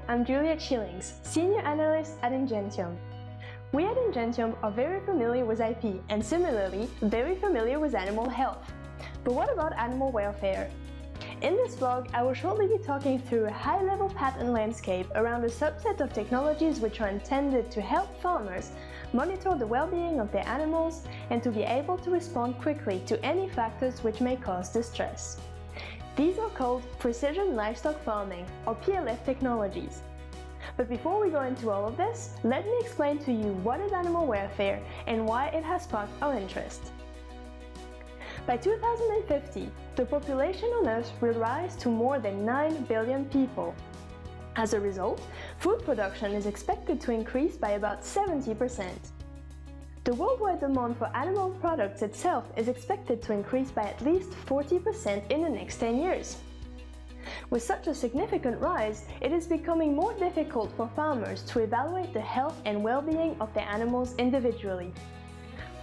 I'm Juliette, Senior Analyst at Ingentium. We at Ingentium are very familiar with IP and similarly very familiar with animal health. But what about animal welfare? In this vlog, I will shortly be talking through a high-level pattern landscape around a subset of technologies which are intended to help farmers monitor the well-being of their animals and to be able to respond quickly to any factors which may cause distress. These are called precision livestock farming, or PLF technologies. But before we go into all of this, let me explain to you what is animal welfare and why it has sparked our interest. By 2050, the population on Earth will rise to more than 9 billion people. As a result, food production is expected to increase by about 70%. The worldwide demand for animal products itself is expected to increase by at least 40% in the next 10 years. With such a significant rise, it is becoming more difficult for farmers to evaluate the health and well-being of their animals individually.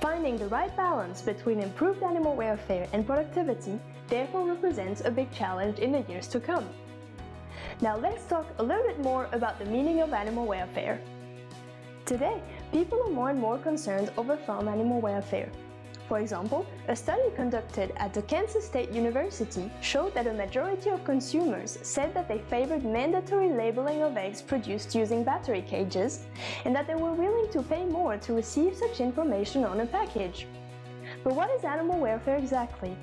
Finding the right balance between improved animal welfare and productivity therefore represents a big challenge in the years to come. Now let's talk a little bit more about the meaning of animal welfare. Today, people are more and more concerned over farm animal welfare. For example, a study conducted at the Kansas State University showed that a majority of consumers said that they favored mandatory labeling of eggs produced using battery cages, and that they were willing to pay more to receive such information on a package. But what is animal welfare exactly?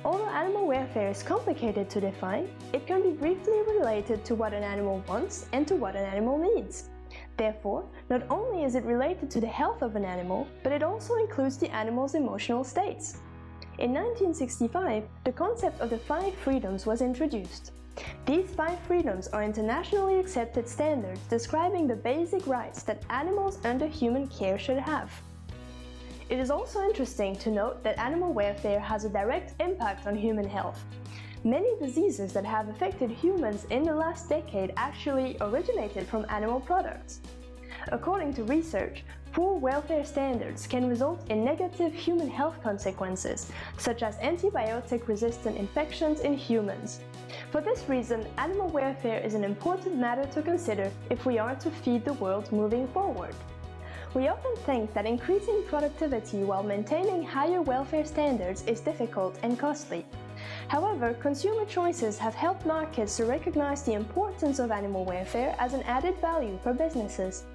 Although animal welfare is complicated to define, it can be briefly related to what an animal wants and to what an animal needs. Therefore, not only is it related to the health of an animal, but it also includes the animal's emotional states. In 1965, the concept of the 5 freedoms was introduced. These 5 freedoms are internationally accepted standards describing the basic rights that animals under human care should have. It is also interesting to note that animal welfare has a direct impact on human health. Many diseases that have affected humans in the last decade actually originated from animal products. According to research, poor welfare standards can result in negative human health consequences, such as antibiotic-resistant infections in humans. For this reason, animal welfare is an important matter to consider if we are to feed the world moving forward. We often think that increasing productivity while maintaining higher welfare standards is difficult and costly. However, consumer choices have helped markets to recognize the importance of animal welfare as an added value for businesses.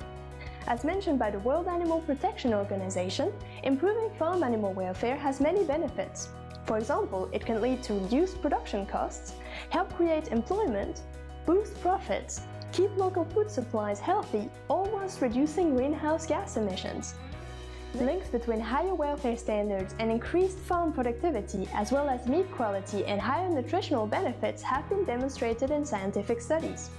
As mentioned by the World Animal Protection Organization, improving farm animal welfare has many benefits. For example, it can lead to reduced production costs, help create employment, boost profits, keep local food supplies healthy, all whilst reducing greenhouse gas emissions. Links between higher welfare standards and increased farm productivity, as well as meat quality and higher nutritional benefits, have been demonstrated in scientific studies.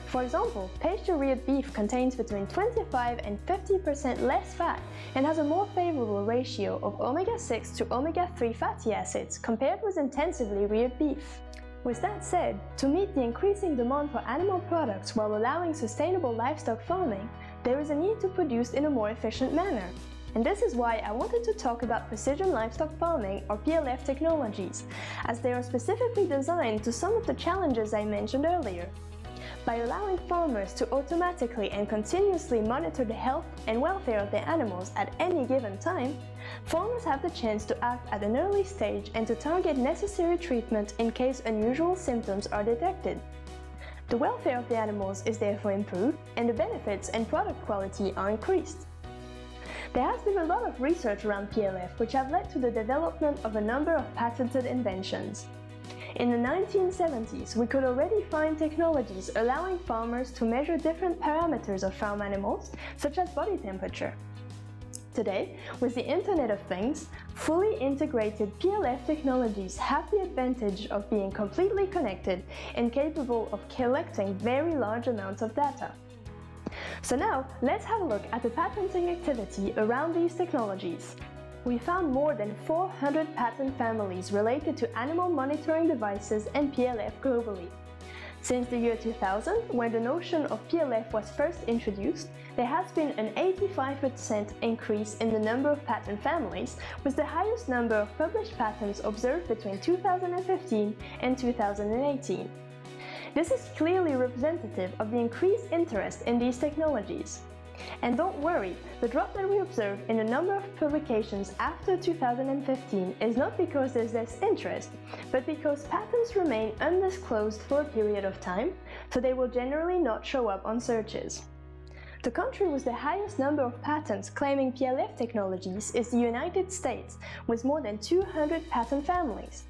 For example, pasture-reared beef contains between 25 and 50% less fat and has a more favorable ratio of omega-6 to omega-3 fatty acids compared with intensively reared beef. With that said, to meet the increasing demand for animal products while allowing sustainable livestock farming, there is a need to produce in a more efficient manner. And this is why I wanted to talk about precision livestock farming, or PLF technologies, as they are specifically designed to some of the challenges I mentioned earlier. By allowing farmers to automatically and continuously monitor the health and welfare of their animals at any given time, farmers have the chance to act at an early stage and to target necessary treatment in case unusual symptoms are detected. The welfare of the animals is therefore improved, and the benefits and product quality are increased. There has been a lot of research around PLF which have led to the development of a number of patented inventions. In the 1970s, we could already find technologies allowing farmers to measure different parameters of farm animals, such as body temperature. Today, with the Internet of Things, fully integrated PLF technologies have the advantage of being completely connected and capable of collecting very large amounts of data. So now, let's have a look at the patenting activity around these technologies. We found more than 400 patent families related to animal monitoring devices and PLF globally. Since the year 2000, when the notion of PLF was first introduced, there has been an 85% increase in the number of patent families, with the highest number of published patents observed between 2015 and 2018. This is clearly representative of the increased interest in these technologies. And don't worry, the drop that we observe in the number of publications after 2015 is not because there's less interest, but because patents remain undisclosed for a period of time, so they will generally not show up on searches. The country with the highest number of patents claiming PLF technologies is the United States, with more than 200 patent families.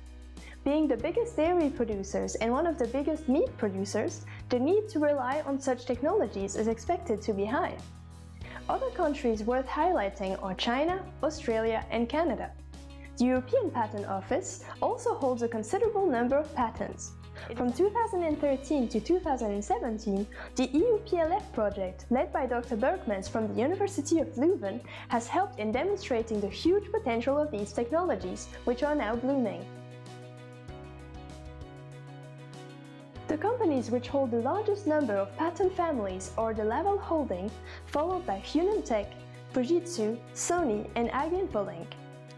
Being the biggest dairy producers and one of the biggest meat producers, the need to rely on such technologies is expected to be high. Other countries worth highlighting are China, Australia, and Canada. The European Patent Office also holds a considerable number of patents. From 2013 to 2017, the EU PLF project, led by Dr. Berkmans from the University of Leuven, has helped in demonstrating the huge potential of these technologies, which are now blooming. The companies which hold the largest number of patent families are the Level Holding, followed by Hunan Tech, Fujitsu, Sony, and AgInfoLink.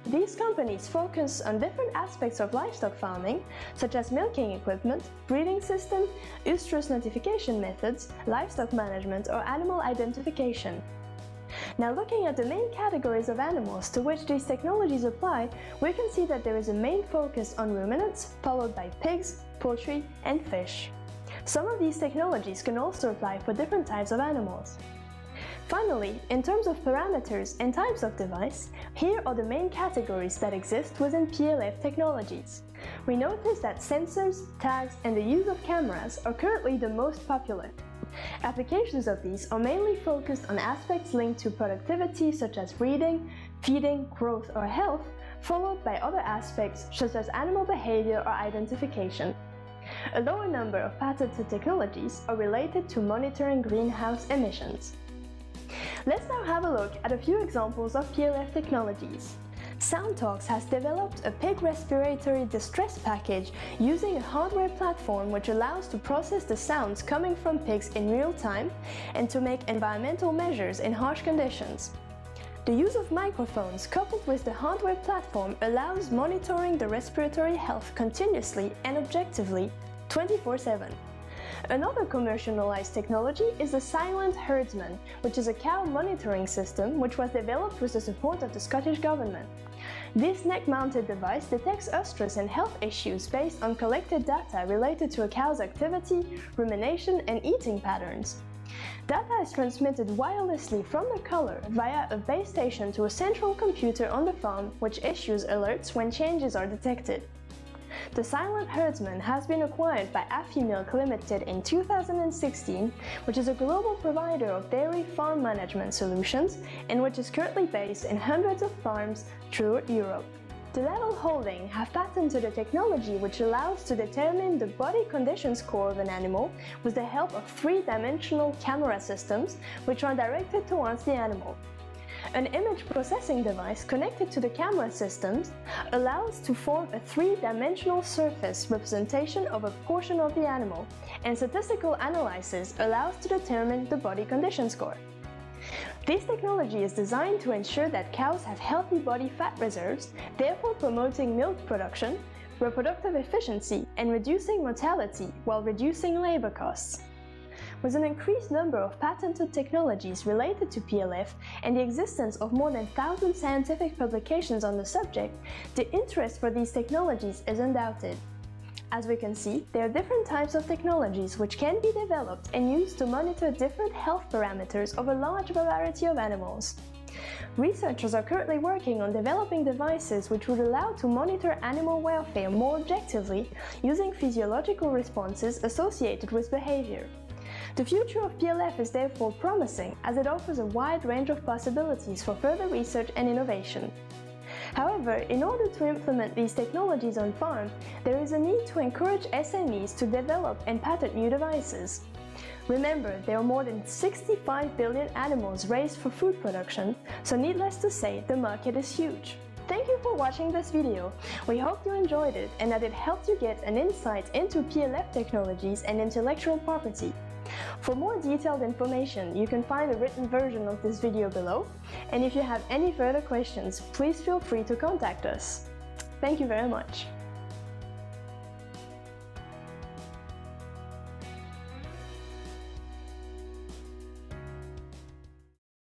These companies focus on different aspects of livestock farming, such as milking equipment, breeding system, oestrus notification methods, livestock management, or animal identification. Now, looking at the main categories of animals to which these technologies apply, we can see that there is a main focus on ruminants, followed by pigs, poultry, and fish. Some of these technologies can also apply for different types of animals. Finally, in terms of parameters and types of device, here are the main categories that exist within PLF technologies. We notice that sensors, tags, and the use of cameras are currently the most popular. Applications of these are mainly focused on aspects linked to productivity such as breeding, feeding, growth, or health, followed by other aspects such as animal behavior or identification. A lower number of patented technologies are related to monitoring greenhouse emissions. Let's now have a look at a few examples of PLF technologies. SoundTalks has developed a pig respiratory distress package using a hardware platform which allows to process the sounds coming from pigs in real time and to make environmental measures in harsh conditions. The use of microphones coupled with the hardware platform allows monitoring the respiratory health continuously and objectively 24/7. Another commercialized technology is the Silent Herdsman, which is a cow monitoring system which was developed with the support of the Scottish Government. This neck-mounted device detects oestrus and health issues based on collected data related to a cow's activity, rumination, and eating patterns. Data is transmitted wirelessly from the collar via a base station to a central computer on the farm, which issues alerts when changes are detected. The Silent Herdsman has been acquired by Affimilk Limited in 2016, which is a global provider of dairy farm management solutions and which is currently based in hundreds of farms throughout Europe. The Level Holding have patented a technology which allows to determine the body condition score of an animal with the help of three-dimensional camera systems which are directed towards the animal. An image processing device connected to the camera systems allows to form a three-dimensional surface representation of a portion of the animal, and statistical analysis allows to determine the body condition score. This technology is designed to ensure that cows have healthy body fat reserves, therefore promoting milk production, reproductive efficiency, and reducing mortality while reducing labor costs. With an increased number of patented technologies related to PLF and the existence of more than 1,000 scientific publications on the subject, the interest for these technologies is undoubted. As we can see, there are different types of technologies which can be developed and used to monitor different health parameters of a large variety of animals. Researchers are currently working on developing devices which would allow to monitor animal welfare more objectively using physiological responses associated with behavior. The future of PLF is therefore promising as it offers a wide range of possibilities for further research and innovation. However, in order to implement these technologies on farm, there is a need to encourage SMEs to develop and patent new devices. Remember, there are more than 65 billion animals raised for food production, so needless to say, the market is huge. Thank you for watching this video. We hope you enjoyed it and that it helped you get an insight into PLF technologies and intellectual property. For more detailed information, you can find a written version of this video below, and if you have any further questions, please feel free to contact us. Thank you very much.